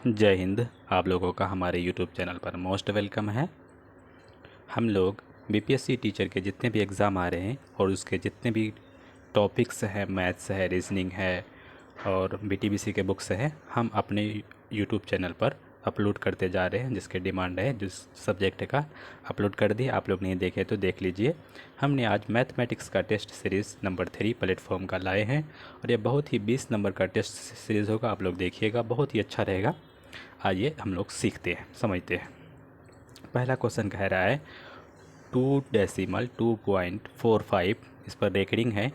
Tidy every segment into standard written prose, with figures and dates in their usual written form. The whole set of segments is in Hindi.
जय हिंद। आप लोगों का हमारे यूट्यूब चैनल पर मोस्ट वेलकम है। हम लोग बीपीएससी टीचर के जितने भी एग्ज़ाम आ रहे हैं और उसके जितने भी टॉपिक्स हैं, मैथ्स है, रीजनिंग है और बीटीबीसी के बुक्स हैं, हम अपने यूट्यूब चैनल पर अपलोड करते जा रहे हैं। जिसके डिमांड है, जिस सब्जेक्ट का अपलोड कर दिए, आप लोग नहीं देखे तो देख लीजिए। हमने आज मैथमेटिक्स का टेस्ट सीरीज़ नंबर 3 प्लेटफॉर्म का लाए हैं और ये बहुत ही 20 नंबर का टेस्ट सीरीज़ होगा। आप लोग देखिएगा, बहुत ही अच्छा रहेगा। आइए हम लोग सीखते हैं, समझते हैं। पहला क्वेश्चन कह रहा है 2.45 इस पर रेकरिंग है,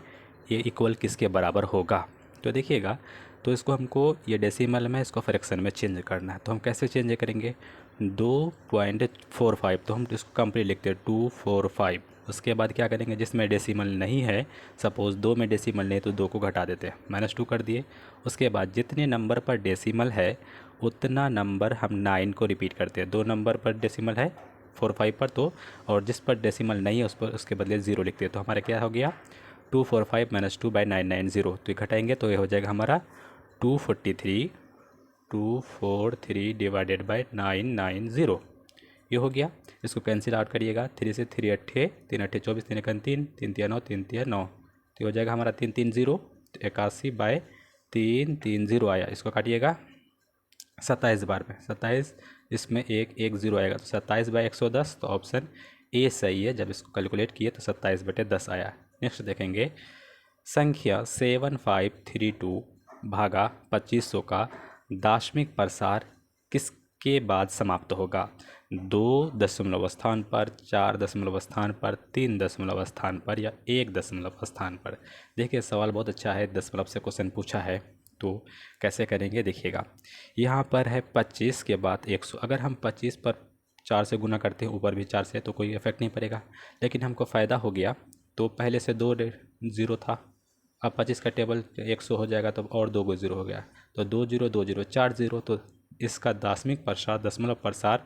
ये इक्वल किसके बराबर होगा। तो देखिएगा, तो इसको हमको ये डेसिमल में इसको फ्रैक्शन में चेंज करना है। तो हम कैसे चेंज करेंगे, 2.45 तो हम इसको कंप्लीट लिखते हैं 245। उसके बाद क्या करेंगे, जिसमें डेसिमल नहीं है, सपोज़ 2 में डेसिमल नहीं तो 2 को घटा देते हैं, -2 कर दिए। उसके बाद जितने नंबर पर डेसिमल है उतना नंबर हम 9 को रिपीट करते हैं। 2 नंबर पर डेसिमल है 45 पर, तो और जिस पर डेसिमल नहीं है उस पर उसके बदले 0 लिखते हैं। तो हमारा क्या हो गया, 245 - 2/990। तो ये घटाएंगे तो ये हो जाएगा हमारा 243 डिवाइडेड बाई 990। ये हो गया। इसको कैंसिल आउट करिएगा, 3 से 3 अट्ठे 3 अट्ठे 24, 3 एकन 3, 3 तिया 9, 3 तिया 9। तो हो जाएगा हमारा 330, 81/330 आया। इसको काटिएगा 27 बार में, 27, इसमें एक 0 आएगा तो 27/110। तो ऑप्शन ए सही है। जब इसको कैलकुलेट किए तो 27/10 आया। नेक्स्ट देखेंगे, संख्या 7532 भागा 2500 का दाशमिक प्रसार किसके बाद समाप्त होगा। 2 दशमलव स्थान पर, 4 दशमलव स्थान पर, 3 दशमलव स्थान पर या 1 दशमलव स्थान पर। देखिए सवाल बहुत अच्छा है, दशमलव से क्वेश्चन पूछा है। तो कैसे करेंगे देखिएगा, यहाँ पर है 25 के बाद 100। अगर हम 25 पर 4 से गुना करते हैं, ऊपर भी 4 से, तो कोई इफेक्ट नहीं पड़ेगा। लेकिन हमको फ़ायदा हो गया, तो पहले से 2 0 था, अब 25 का टेबल 100 हो जाएगा तो और 2 0 हो गया, तो 2 0 2 0 4 0। तो इसका दाशमिक प्रसार, दशमलव प्रसार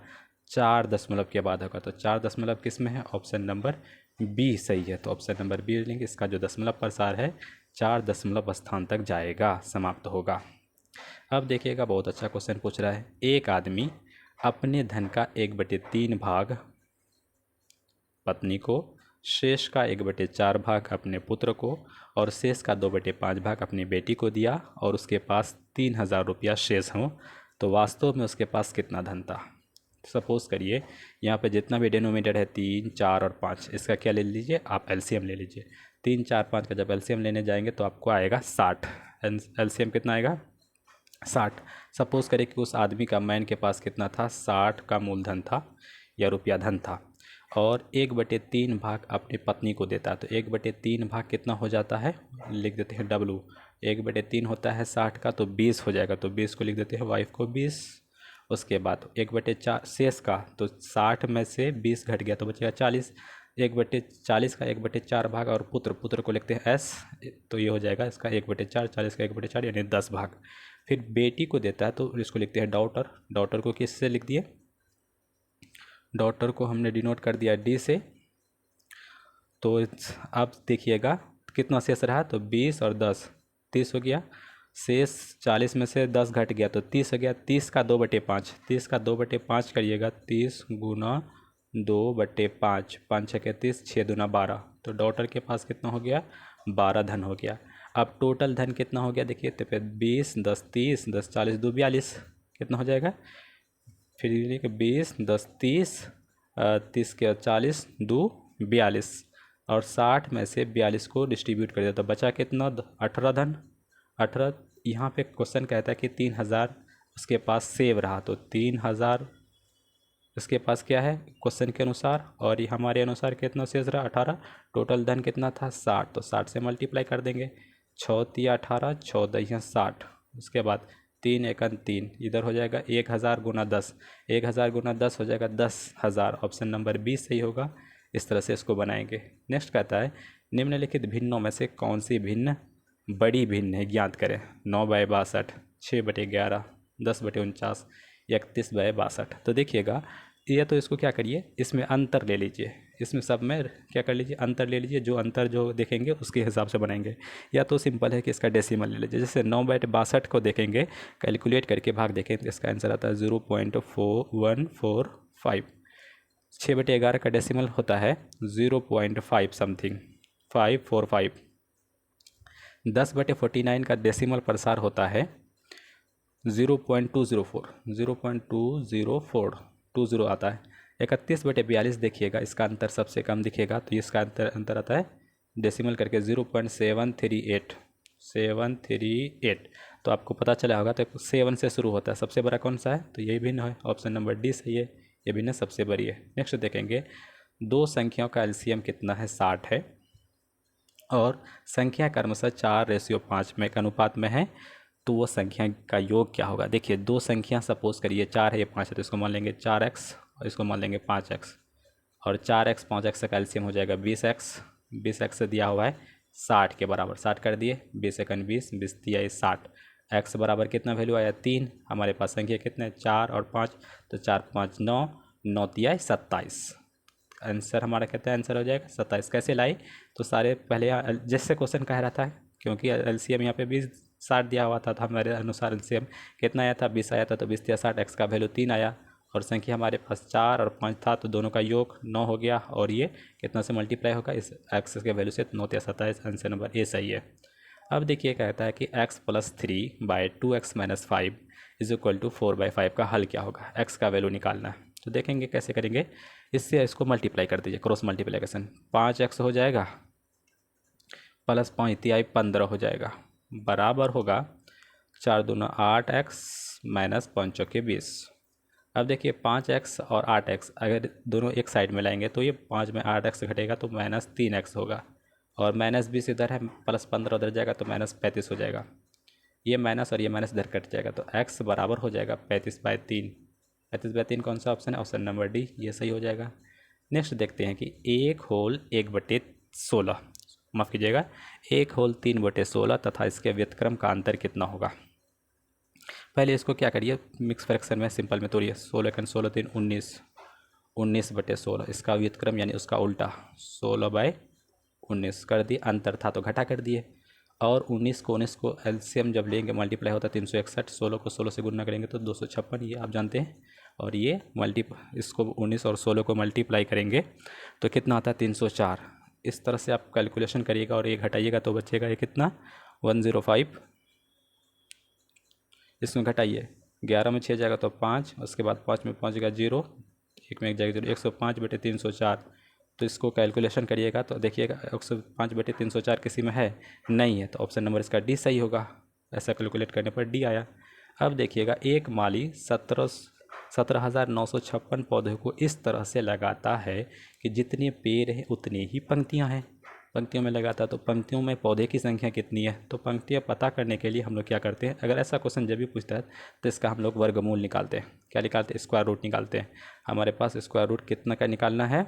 4 दशमलव के बाद होगा। तो 4 दशमलव किस में है, ऑप्शन नंबर बी सही है। तो ऑप्शन नंबर बी लेंगे। इसका जो दशमलव प्रसार है 4 दशमलव स्थान तक जाएगा, समाप्त होगा। अब देखिएगा, बहुत अच्छा क्वेश्चन पूछ रहा है। एक आदमी अपने धन का 1/3 भाग पत्नी को, शेष का 1/4 भाग अपने पुत्र को और शेष का 2/5 भाग अपनी बेटी को दिया और उसके पास 3000 रुपया शेष हो, तो वास्तव में उसके पास कितना धन था। सपोज़ करिए यहाँ पे जितना भी डिनोमिनेटर है 3, 4 और 5, इसका क्या ले लीजिए आप, एलसीएम ले लीजिए। 3, 4, 5 का जब एलसीएम लेने जाएंगे तो आपको आएगा 60। एलसीएम कितना आएगा, 60। सपोज़ करें कि उस आदमी का, मैन के पास कितना था, 60 का मूलधन था या रुपया धन था, और 1/3 भाग अपनी पत्नी को देता है। तो 1/3 भाग कितना हो जाता है, लिख देते हैं W। 1/3 होता है 60 का, तो 20 हो जाएगा। तो 20 को लिख देते हैं, वाइफ को 20। उसके बाद 1/4 शेष का, तो 60 में से 20 घट गया तो बचेगा 40। 1/40 का 1/4 भाग, और पुत्र को लिखते हैं S। तो ये हो जाएगा इसका 1/4, 40 का 1/4 यानी 10 भाग। फिर बेटी को देता है तो इसको लिखते हैं डॉटर। डॉटर को किससे लिख दिए, डॉटर को हमने डिनोट कर दिया D से। तो अब देखिएगा कितना शेष रहा, तो 20 और 10 30 हो गया। शेष 40 में से 10 घट गया तो 30 हो गया। 30 का 2/5, 30 का 2/5 करिएगा, 30 गुना 2/5, 5 6 30, 6 दूना 12। तो डॉटर के पास कितना हो गया, 12 धन हो गया। अब टोटल धन कितना हो गया देखिए, तो 20 10 30, 10 40 2 42, कितना हो जाएगा, फिर 20 10 30, 30 के 40 2 42, और 60 में से 42 को डिस्ट्रीब्यूट कर दिया तो बचा कितना, 18 धन। 18। यहाँ पे क्वेश्चन कहता है कि 3000 उसके पास सेव रहा, तो 3000 उसके पास क्या है क्वेश्चन के अनुसार, और ये हमारे अनुसार कितना शेष रहा, 18। टोटल धन कितना था, 60। तो 60 से मल्टीप्लाई कर देंगे, 6 तिया 18, 6 दहिया 60। उसके बाद 3 एकन 3, इधर हो जाएगा 1000 गुना 10, 1000 गुना 10 हो जाएगा 10,000। ऑप्शन नंबर 20 सही होगा। इस तरह से इसको बनाएंगे। नेक्स्ट कहता है, निम्नलिखित भिन्नों में से कौन सी भिन्न बड़ी भिन्न है, ज्ञात करें। 9/62, 6/11, 10/49, 31/62। तो देखिएगा, ये तो इसको क्या करिए, इसमें अंतर ले लीजिए, इसमें सब में क्या कर लीजिए, अंतर ले लीजिए, जो अंतर जो देखेंगे उसके हिसाब से बनाएंगे। या तो सिंपल है कि इसका डेसिमल ले लीजिए, जैसे 9/62 को देखेंगे कैलकुलेट करके भाग देखें तो इसका आंसर आता है 0.4145। 6/11 का डेसिमल होता है 0.5 समथिंग 545। 10/49 का डेसिमल प्रसार होता है 0.204, 0.204 आता है। 31/42 देखिएगा, इसका अंतर सबसे कम दिखेगा तो इसका अंतर आता है डेसिमल करके 0.738। तो आपको पता चला होगा, तो 7 से शुरू होता है, सबसे बड़ा कौन सा है, तो यही भिन्न है, ऑप्शन नंबर डी सही है, ये भिन्न सबसे बड़ी है। नेक्स्ट देखेंगे, दो संख्याओं का एलसीएम कितना है, 60 है, और संख्या क्रमशः 4:5 में के अनुपात में है, तो वो संख्या का योग क्या होगा। देखिए दो संख्या सपोज करिए 4 है, ये 5 है, तो इसको मान लेंगे 4x और इसको मान लेंगे 5x, और 4x 5x का एलसीएम हो जाएगा 20x। 20x से दिया हुआ है 60 के बराबर, 60 कर दिए, 20 एकन 20, 20 दिया 60, x बराबर कितना वैल्यू आया 3। हमारे पास संख्या कितने 4 और 5, तो 4 5 9, 9 दिया 27। आंसर हमारा कहता है आंसर हो जाएगा 27। कैसे लाई, तो सारे पहले यहाँ जैसे क्वेश्चन कह रहा था, क्योंकि एलसीएम यहाँ पे 20 60 दिया हुआ था, तो हमारे अनुसार एलसीएम कितना आया था 20 आया था, तो 20 या 60, एक्स का वैल्यू 3 आया, और संख्या हमारे पास 4 और 5 था, तो दोनों का योग 9 हो गया, और ये कितना से मल्टीप्लाई होगा इस एक्स के वैल्यू से, 9 या 27, आंसर नंबर ए सही है। अब देखिए कहता है कि x + 3/2x - 5 = 4/5 का हल क्या होगा, x का वैल्यू निकालना है। तो देखेंगे कैसे करेंगे, इससे इसको मल्टीप्लाई कर दीजिए, क्रॉस मल्टीप्लिकेशन, 5x हो जाएगा प्लस 5 तिहाई 15 हो जाएगा, बराबर होगा 4 दूना 8x माइनस 5 चौके 20। अब देखिए 5x और 8x अगर दोनों एक साइड में लाएंगे तो ये 5 में 8x घटेगा तो -3x होगा, और -20 इधर है, प्लस 15 उधर जाएगा तो -35 हो जाएगा। ये माइनस और ये माइनस इधर कट जाएगा, तो x बराबर हो जाएगा 35/3। 35/3 कौन सा ऑप्शन है, ऑप्शन नंबर डी, ये सही हो जाएगा। नेक्स्ट देखते हैं कि 1/1/16, माफ़ कीजिएगा 1/3/16 तथा इसके व्युत्क्रम का अंतर कितना होगा। पहले इसको क्या करिए, मिक्स फ्रैक्शन में सिंपल में तोड़िए, 16 × 16 3 19, 19/16, इसका व्युत्क्रम यानी उसका उल्टा 16/19 कर दिए, अंतर था तो घटा कर दिए, और 19 को एलसीएम जब लेंगे मल्टीप्लाई होता है 361, 16 को 16 से गुना करेंगे तो 256, ये आप जानते हैं, और ये इसको 19 और 16 को मल्टीप्लाई करेंगे तो कितना आता है 304। इस तरह से आप कैलकुलेशन करिएगा और ये घटाइएगा तो बचेगा ये कितना 105। इसमें घटाइए, 11 में 6 जाएगा तो 5, उसके बाद 5 में 5 जाएगा 0, 1 में 1 जाएगा 0, 105/304। तो इसको कैलकुलेशन करिएगा तो देखिएगा 105/304 किसी में है नहीं है, तो ऑप्शन नंबर इसका डी सही होगा। ऐसा कैलकुलेट करने पर डी आया। अब देखिएगा एक माली 17,956 पौधों को इस तरह से लगाता है कि जितने पेड़ हैं उतनी ही पंक्तियां हैं। पंक्तियों में लगाता है तो पंक्तियों में पौधे की संख्या कितनी है, तो पंक्तियां पता करने के लिए हम लोग क्या करते हैं, अगर ऐसा क्वेश्चन जब भी पूछता है तो इसका हम लोग वर्गमूल निकालते हैं। क्या निकालते हैं, स्क्वायर रूट निकालते हैं। हमारे पास स्क्वायर रूट कितना का निकालना है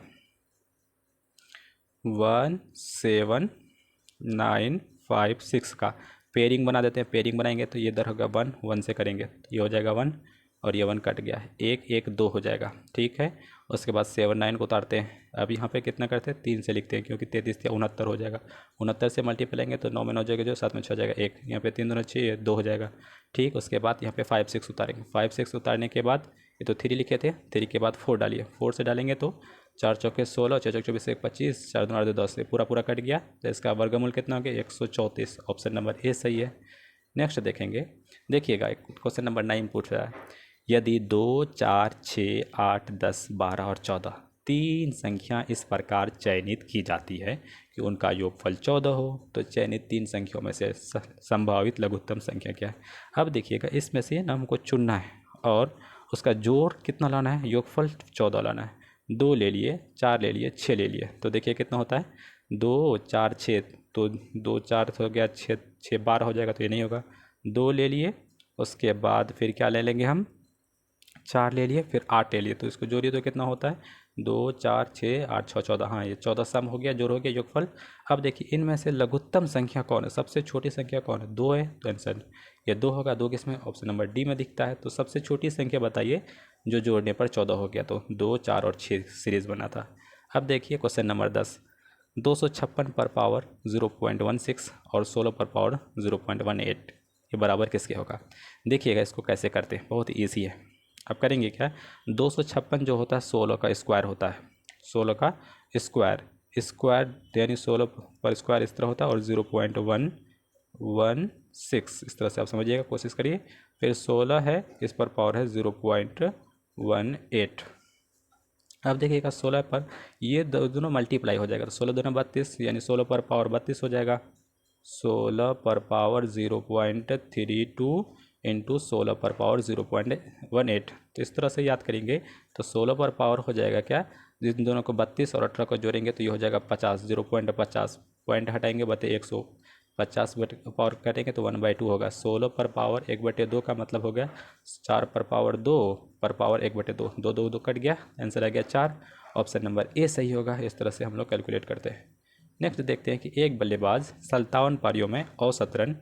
17956 का। पेयरिंग बना देते हैं, पेयरिंग बनाएंगे तो ये इधर होगा 1 1 से करेंगे तो ये हो जाएगा 1 और ये 1 कट गया है, 1 1 2 हो जाएगा, ठीक है। उसके बाद 7 9 को उतारते हैं, अब यहाँ पे कितना करते हैं 3 से लिखते हैं क्योंकि 33 या 69 हो जाएगा, 69 से मल्टीप्लाई करेंगे तो 9 में 9 जाएगा जो, 7 में 6 जाएगा 1, यहाँ पे 3 2 6 2 हो जाएगा, ठीक। उसके बाद यहाँ पे 5 6 उतारेंगे, 5 6 उतारने के बाद ये तो 3 लिखे थे, 3 के बाद 4 डालिए, 4 से डालेंगे तो 4 चौके 16, 6 चौके 24 1 25, 4 2 8 10 से पूरा कट गया, तो इसका वर्गमूल कितना हो गया 134, ऑप्शन नंबर ए सही है। नेक्स्ट देखेंगे, देखिएगा क्वेश्चन नंबर 9 पूछ रहा है, यदि 2 4 6 8 10 12 और 14 तीन संख्या इस प्रकार चयनित की जाती है कि उनका योगफल 14 हो, तो चयनित तीन संख्याओं में से संभावित लघुत्तम संख्या क्या है। अब देखिएगा इसमें से ना हमको चुनना है और उसका जोड़ कितना लाना है, योगफल 14 लाना है। 2 ले लिए, 4 ले लिए, 6 ले लिए, तो देखिए कितना होता है 2 4 6, तो 2 4 हो गया, 6 6 12 हो जाएगा, तो ये नहीं होगा। 2 ले लिए, उसके बाद फिर क्या ले लेंगे हम 4 ले लिए, फिर 8 ले लिए, तो इसको जोड़िए तो कितना होता है 2 4 6 8 6 14, हाँ ये 14 सम हो गया, जोड़ हो गया योगफल। अब देखिए इनमें से लघुत्तम संख्या कौन है, सबसे छोटी संख्या कौन है, 2 है, तो आंसर ये 2 होगा। 2 किसमें, ऑप्शन नंबर डी में दिखता है। तो सबसे छोटी संख्या बताइए जो जोड़ने पर 14 हो गया, तो 2 4 और 6 सीरीज़ बना था। अब देखिए क्वेश्चन नंबर 10, 256 पर पावर 0.16 और 16 पर पावर 0.18 ये बराबर किसके होगा। देखिएगा इसको कैसे करते हैं, बहुत ईजी है। अब करेंगे क्या, 256 जो होता है 16 का स्क्वायर होता है, 16 का स्क्वायर स्क्वायर यानी 16 पर स्क्वायर इस तरह होता है और 0.116 इस तरह से आप समझिएगा, कोशिश करिए। फिर 16 है, इस पर पावर है 0.18। अब देखिएगा 16 पर ये दोनों मल्टीप्लाई हो जाएगा, तो 16 दूना 32 यानी 16 पर पावर 32 हो जाएगा। 16 पर पावर 0.32 इंटू 16 पर पावर 0.18, तो इस तरह से याद करेंगे। तो 16 पर पावर हो जाएगा क्या, जिन दोनों को 32 और 18 को जोड़ेंगे तो ये हो जाएगा 50, 0.50 पॉइंट हटाएंगे बटे 150 बटे पावर करेंगे तो 1/2 होगा। 16 पर पावर 1/2 का मतलब हो गया 4 पर पावर 2 पर पावर 1/2, 2 2 2 कट गया, आंसर आ गया 4। ऑप्शन नंबर ए सही होगा। इस तरह से हम लोग कैलकुलेट करते हैं। नेक्स्ट देखते हैं कि एक बल्लेबाज 57 पारियों में औसत रन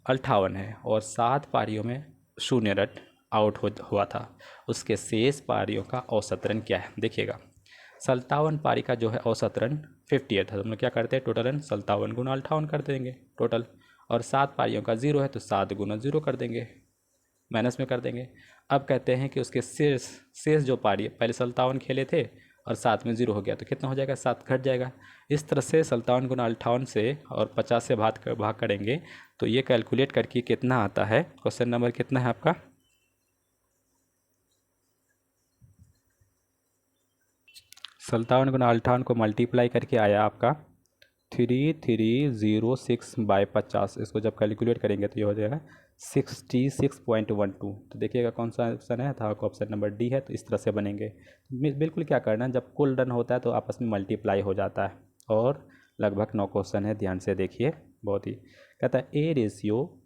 58 है और 7 पारियों में 0 रन आउट हुआ था, उसके शेष पारियों का औसत रन क्या है। देखिएगा 57 पारी का जो है औसत रन 58 है, तो हम लोग क्या करते हैं, टोटल रन 57 गुना 58 कर देंगे टोटल, और 7 पारियों का 0 है तो 7 गुना 0 कर देंगे, माइनस में कर देंगे। अब कहते हैं कि उसके शेष जो पारी पहले 57 खेले थे और 7 में 0 हो गया तो कितना हो जाएगा, 7 घट जाएगा। इस तरह से 57 गुना 58 से और 50 से भाग करेंगे तो ये कैलकुलेट करके कितना आता है। क्वेश्चन नंबर कितना है आपका, 57 गुना 58 को मल्टीप्लाई करके आया आपका 3306/50। इसको जब कैलकुलेट करेंगे तो ये हो जाएगा 66.12। तो देखिएगा कौन सा ऑप्शन है, था ऑप्शन नंबर डी है। तो इस तरह से बनेंगे। बिल्कुल क्या करना है, जब कुल रन होता है तो आपस में मल्टीप्लाई हो जाता है। और लगभग 9 क्वेश्चन है, ध्यान से देखिए। बहुत ही कहता है A ratio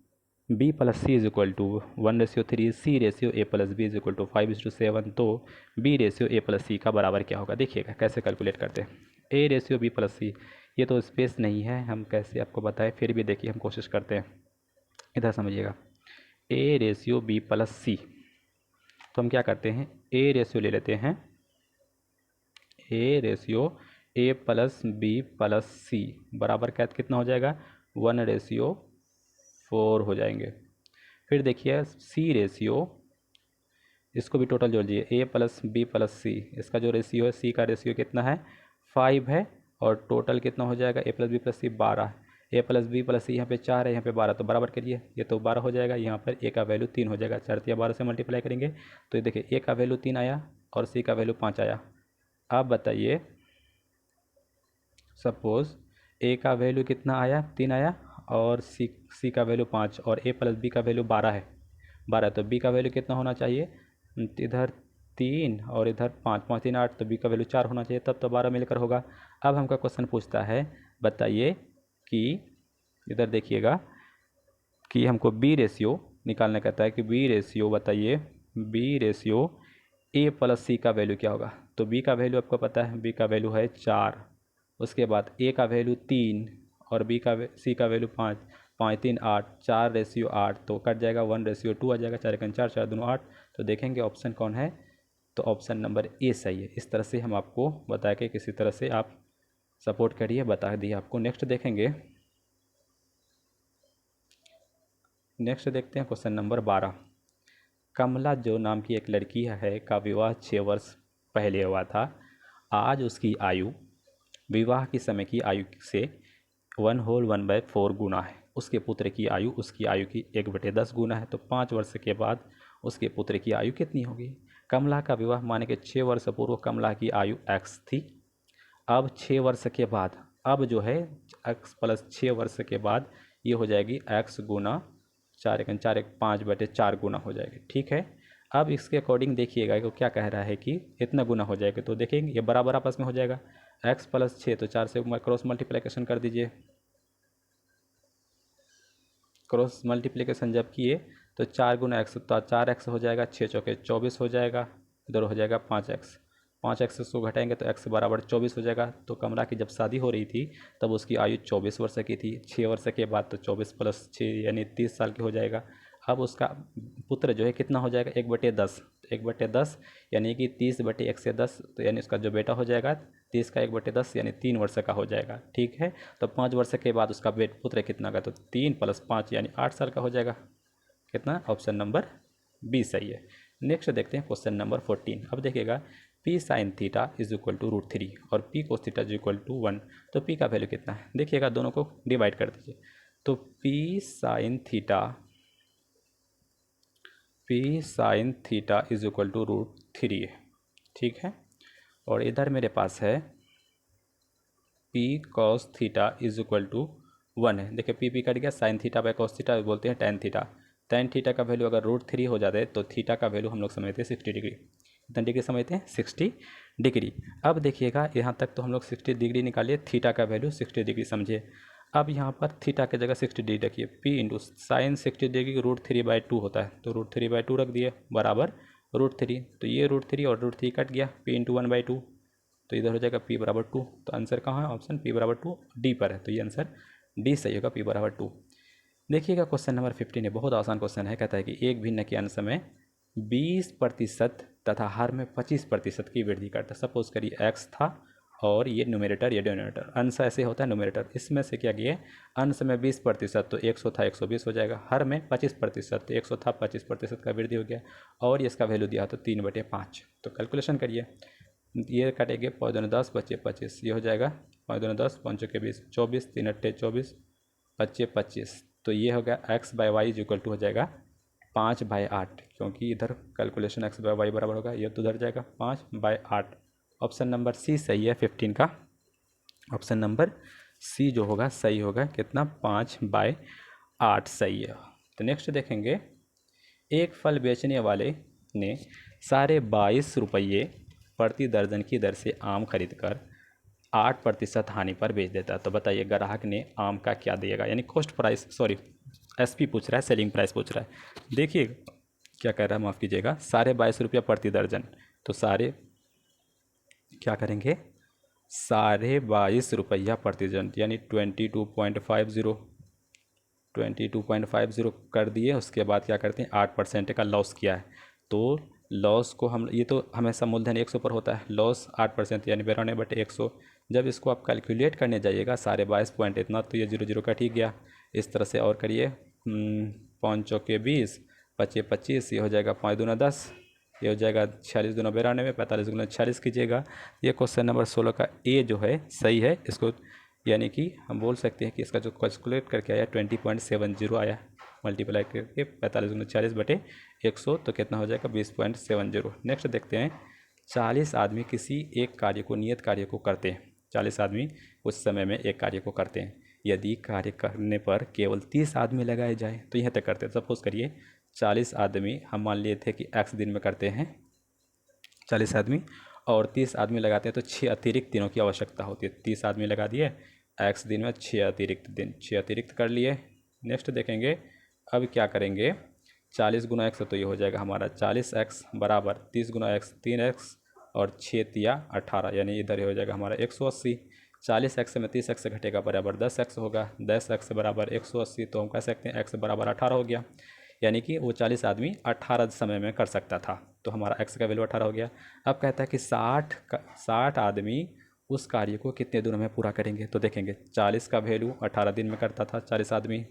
B plus C is equal to 1:3, C ratio A plus B is equal to 5:7, तो B ratio A plus C का बराबर क्या होगा। देखिएगा कैसे कैलकुलेट करते हैं। A रेशियो B प्लस सी, ये तो स्पेस नहीं है, हम कैसे आपको बताएं, फिर भी देखिए हम कोशिश करते हैं। इधर समझिएगा, A रेशियो B प्लस सी, तो हम क्या करते हैं, A रेशियो ले लेते हैं, A ratio A plus B plus C बराबर क्या कितना हो जाएगा, 1:4 हो जाएंगे। फिर देखिए C रेशियो, इसको भी टोटल जोड़ लीजिए, A प्लस बी प्लस सी, इसका जो रेशियो है C का रेशियो कितना है, 5 है, और टोटल कितना हो जाएगा, A plus B plus C 12, A plus B plus C यहाँ पे 4 है, यहाँ पे 12, तो बराबर करिए, ये तो 12 हो जाएगा। यहाँ पर A का वैल्यू 3 हो जाएगा, 4 या 12 से मल्टीप्लाई करेंगे तो ये देखिए A का वैल्यू 3 आया और C का वैल्यू 5 आया। आप बताइए, सपोज़ A का वैल्यू कितना आया, 3 आया, और C का वैल्यू 5, और A प्लस बी का वैल्यू 12 है, 12, तो B का वैल्यू कितना होना चाहिए, इधर 3 और इधर 5, 5 3 8, तो B का वैल्यू 4 होना चाहिए, तब तो 12 मिलकर होगा। अब हमका क्वेश्चन पूछता है, बताइए कि इधर देखिएगा कि हमको B रेशियो निकालना कहता है कि B रेशियो, बताइए B ratio A plus C का वैल्यू क्या होगा। तो B का वैल्यू आपको पता है, B का वैल्यू है 4, उसके बाद A का वैल्यू 3 और C का वैल्यू 5, 5 3 8, 4:8, तो कट जाएगा 1:2 आ जाएगा, 4 4 4 दूनो 8। तो देखेंगे ऑप्शन कौन है, तो ऑप्शन नंबर ए सही है। इस तरह से हम आपको बता के किसी तरह से आप सपोर्ट करिए, बता दिए आपको। नेक्स्ट देखेंगे, नेक्स्ट देखते हैं क्वेश्चन नंबर 12। कमला जो नाम की एक लड़की है का विवाह 6 वर्ष पहले हुआ था। आज उसकी आयु विवाह के समय की आयु से 1/4 गुना है। उसके पुत्र की आयु उसकी आयु की 1/10 गुना है, तो 5 वर्ष के बाद उसके पुत्र की आयु कितनी होगी। कमला का विवाह माने कि 6 वर्ष पूर्व कमला की आयु x थी। अब 6 वर्ष के बाद, अब जो है x प्लस 6 वर्ष के बाद ये हो जाएगी x गुना 4 1 4 1 5/4 गुना हो जाएगी। ठीक है, अब इसके अकॉर्डिंग देखिएगा कि क्या कह रहा है कि इतना गुना हो जाएगा, तो देखेंगे ये बराबर आपस में हो जाएगा। x प्लस 6, तो 4 से क्रॉस मल्टीप्लिकेशन कर दीजिए, क्रॉस मल्टीप्लिकेशन जब किए तो 4 गुना एक्स, तो 4x हो जाएगा, 6 चौके 24 हो जाएगा, इधर हो जाएगा 5x, 5x को घटाएंगे तो x बराबर 24 हो जाएगा। तो कमला की जब शादी हो रही थी तब उसकी आयु 24 वर्ष की थी। 6 वर्ष के बाद तो 24 प्लस 6 यानी 30 साल की हो जाएगा। अब उसका पुत्र जो है कितना हो जाएगा, 1/10, 1/10 यानी कि 30/1 से 10, तो यानी उसका जो बेटा हो जाएगा 30 का 1/10 यानी 3 वर्ष का हो जाएगा। ठीक है, तो 5 वर्ष के बाद उसका पुत्र कितना का, तो 3 + 5 यानी 8 साल का हो जाएगा। कितना, ऑप्शन नंबर बी सही है। नेक्स्ट देखते हैं क्वेश्चन नंबर 14। अब देखिएगा P sine theta is equal to √3 और P cos theta is equal to 1, तो पी का वैल्यू कितना है, देखिएगा दोनों को डिवाइड कर दीजिए। तो P sine theta is equal to √3 है। ठीक है, और इधर मेरे पास है P cos theta is equal to 1 है। देखिए पी कट गया, sine theta by cos theta बोलते हैं टेन थीटा। टेन थीटा का वैल्यू अगर √3 हो जाता है तो थीटा का वैल्यू हम लोग समझते हैं 60 डिग्री। कितना डिग्री समझते हैं, 60 डिग्री। अब देखिएगा यहाँ तक तो हम लोग 60 डिग्री निकालिए, थीटा का वैल्यू 60 डिग्री समझिए। अब यहाँ पर थीटा की जगह 60 डिग्री रखिए, पी इंटू साइन 60 डिग्री √3/2 होता है, तो √3/2 रख दिए बराबर √3। तो ये √3 और √3 कट गया, पी इंटू 1/2, तो इधर हो जाएगा p बराबर 2। तो आंसर कहाँ है, ऑप्शन p बराबर 2 डी पर है, तो ये आंसर डी सही होगा, p बराबर 2। देखिएगा क्वेश्चन नंबर 15 है, बहुत आसान क्वेश्चन है। कहता है कि एक भिन्न के अंश में 20% तथा हर में 25% की वृद्धि करता है। सपोज करिए x था और ये न्यूमरेटर ये डिनोमिनेटर, अंश ऐसे होता है न्यूमरेटर, इसमें से क्या किए, अंश में 20% तो 100 था 120 हो जाएगा, हर में 25% तो 100 था 25% का वृद्धि हो गया, और ये इसका वैल्यू दिया तो 3/5। तो कैलकुलेशन करिए, ये काटेंगे 5×10 बचे 25, ये हो जाएगा 5×10 5 के 20 24, 3 × 8 24 बचे 25। तो ये हो गया x/y इज इक्वल टू हो जाएगा 5/8, क्योंकि इधर कैलकुलेशन x/y बराबर होगा, ये तो उधर जाएगा 5/8। ऑप्शन नंबर सी सही है 15 का, ऑप्शन नंबर सी जो होगा सही होगा, कितना 5/8 सही है। तो नेक्स्ट देखेंगे, एक फल बेचने वाले ने 22.5 रुपये प्रति दर्जन की दर से आम खरीदकर 8% हानि पर बेच देता है। तो बताइए ग्राहक ने आम का क्या दिएगा, यानी कॉस्ट प्राइस, सॉरी एसपी पूछ रहा है, सेलिंग प्राइस पूछ रहा है। देखिए क्या कह रहा है, माफ़ कीजिएगा, 22.5 प्रति दर्जन, तो सारे क्या करेंगे, 22.5 प्रति दर्जन यानी 22.50 कर दिए। उसके बाद क्या करते हैं, 8% का लॉस किया है, तो लॉस को हम, ये तो हमेशा मूलधन 100 पर होता है, लॉस 8% यानी 92/100। जब इसको आप कैलकुलेट करने जाइएगा 22.5 पॉइंट इतना, तो ये 0 0 कट ही गया। इस तरह से और करिए, 5 चौके 20 पचे 25, ये हो जाएगा 5 दूना 10, ये हो जाएगा 46 दूना 92, 45 दूना 46 कीजिएगा। ये क्वेश्चन नंबर 16 का ए जो है सही है। इसको यानी कि हम बोल सकते हैं कि इसका जो कैलकुलेट करके आया 20.70 आया, मल्टीप्लाई करके 45 × 40/100, तो कितना हो जाएगा 20.70। नेक्स्ट देखते हैं, 40 आदमी किसी एक कार्य को, नियत कार्य को करते हैं। 40 आदमी उस समय में एक कार्य को करते हैं। यदि कार्य करने पर केवल 30 आदमी लगाए जाए तो यह तक करते हैं। सपोज करिए 40 आदमी हम मान लिए थे कि x दिन में करते हैं 40 आदमी, और 30 आदमी लगाते हैं तो 6 अतिरिक्त दिनों की आवश्यकता होती है। 30 आदमी लगा दिए, x दिन में 6 अतिरिक्त दिन, 6 अतिरिक्त कर लिए। नेक्स्ट देखेंगे, अब क्या करेंगे, 40 × x, तो ये हो जाएगा हमारा 40x बराबर 30 × x 3x और 6 तिया 18, यानी इधर ही हो जाएगा हमारा 180। 40x में 30x घटेगा बराबर 10x होगा, 10x बराबर 180, तो हम कह सकते हैं x बराबर 18 हो गया, यानी कि वो 40 आदमी 18 समय में कर सकता था, तो हमारा x का वैल्यू 18 हो गया। अब कहता है कि 60 आदमी उस कार्य को कितने दिनों में पूरा करेंगे, तो देखेंगे 40 का वैल्यू 18 दिन में करता था 40 आदमी,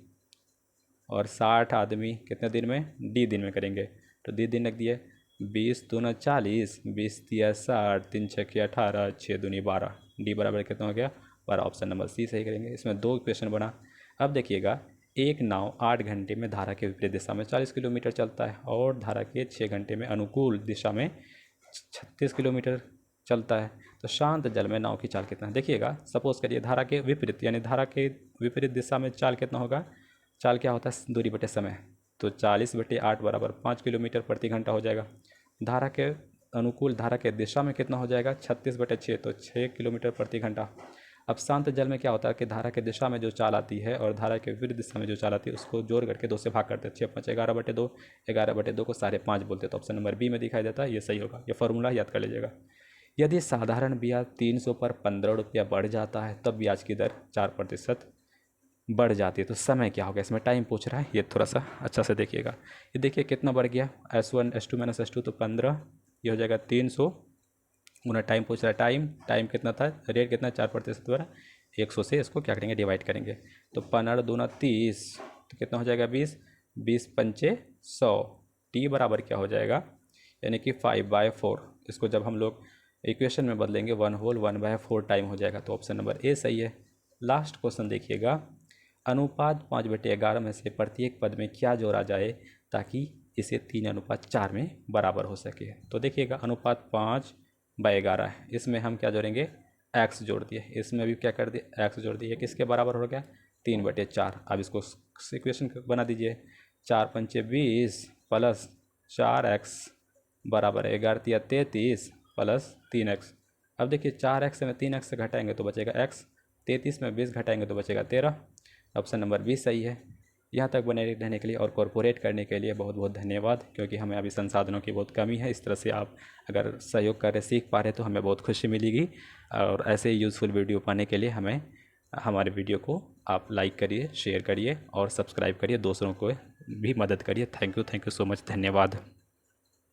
और 60 आदमी कितने दिन में, डी दिन में करेंगे, तो डी दिन रख दिए, 20 दूना 40, 20 तिया 60, 3 छक्के 18, 6 दूनी 12, डी बराबर कितना हो गया 12। ऑप्शन नंबर सी सही करेंगे। इसमें 2 क्वेश्चन बना। अब देखिएगा, एक नाव 8 घंटे में धारा के विपरीत दिशा में 40 किलोमीटर चलता है और धारा के 6 घंटे में अनुकूल दिशा में 36 किलोमीटर चलता है, तो शांत जल में नाव की चाल कितना है। देखिएगा सपोज करिए धारा के विपरीत, यानी धारा के विपरीत दिशा में चाल कितना होगा, चाल क्या होता है, दूरी बटे समय, तो 40/8 बराबर 5 किलोमीटर प्रति घंटा हो जाएगा। धारा के अनुकूल, धारा के दिशा में कितना हो जाएगा, 36/6, तो 6 किलोमीटर प्रति घंटा। अब शांत जल में क्या होता है कि धारा के दिशा में जो चाल आती है और धारा के विपरीत दिशा में जो चाल आती है उसको जोड़ करके 2 से भाग करते हैं, 6 5 11/2, 11/2 को 5.5 बोलते हैं, तो ऑप्शन नंबर बी में दिखाई देता है, ये सही होगा। ये फॉर्मूला याद कर लीजिएगा। यदि साधारण ब्याज 300 पर 15 रुपया बढ़ जाता है तब ब्याज की दर 4%। बढ़ जाती है तो समय क्या होगा, इसमें टाइम पूछ रहा है, ये थोड़ा सा अच्छा से देखिएगा। ये देखिए कितना बढ़ गया, S1 S2 माइनस S2 तो 15, ये हो जाएगा 300 गुना टाइम पूछ रहा है, टाइम कितना था, रेट कितना, 4% द्वारा 100 से इसको क्या करेंगे, डिवाइड करेंगे। तो 15 दूना 30, तो कितना हो जाएगा 20, 20 पंचे 100, टी बराबर क्या हो जाएगा, यानी कि 5/4। इसको जब हम लोग इक्वेशन में बदलेंगे 1/4 टाइम हो जाएगा, तो ऑप्शन नंबर ए सही है। लास्ट क्वेश्चन देखिएगा, अनुपात 5/11 में से प्रत्येक पद में क्या जोड़ा जाए ताकि इसे 3:4 में बराबर हो सके। तो देखिएगा अनुपात 5/11 है, इसमें हम क्या जोड़ेंगे, एक्स जोड़ दिए, इसमें भी क्या कर दिए, एक्स जोड़ दिए, किसके बराबर हो गया, 3/4। अब इसको इक्वेशन बना दीजिए, 4×5 = 20 प्लस 4x बराबर है 11×3 = 33 प्लस 3x। अब देखिए 4x में 3x से घटाएंगे तो बचेगा x, 33 में 20 घटाएंगे तो बचेगा 13। ऑप्शन नंबर बी सही है। यहाँ तक बने रहने के लिए और कॉर्पोरेट करने के लिए बहुत बहुत धन्यवाद, क्योंकि हमें अभी संसाधनों की बहुत कमी है। इस तरह से आप अगर सहयोग कर रहे, सीख पा रहे तो हमें बहुत खुशी मिलेगी। और ऐसे ही यूज़फुल वीडियो पाने के लिए हमें हमारे वीडियो को आप लाइक करिए, शेयर करिए और सब्सक्राइब करिए, दूसरों को भी मदद करिए। थैंक यू सो मच, धन्यवाद।